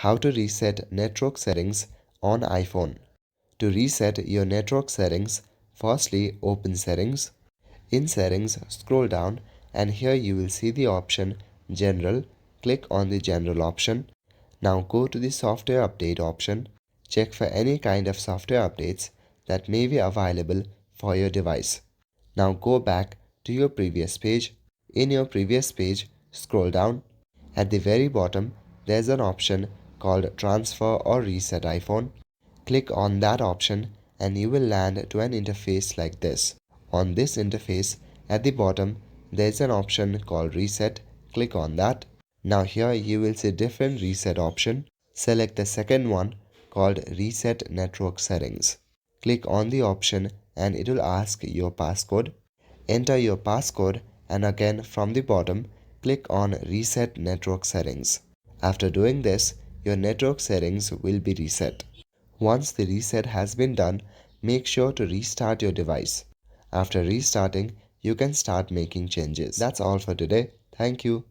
How to reset network settings on iPhone. To reset your network settings, firstly open Settings. In Settings, scroll down and here you will see the option General. Click on the General option. Now go to the Software Update option. Check for any kind of software updates that may be available for your device. Now go back to your previous page. In your previous page, scroll down. At the very bottom, there's an option called Transfer or Reset iPhone. Click on that option and you will land to an interface like this. On this interface, at the bottom, there's an option called Reset. Click on that. Now here you will see different reset option. Select the second one called Reset Network Settings. Click on the option and it will ask your passcode. Enter your passcode and again from the bottom, click on Reset Network Settings. After doing this, your network settings will be reset. Once the reset has been done, make sure to restart your device. After restarting, you can start making changes. That's all for today. Thank you.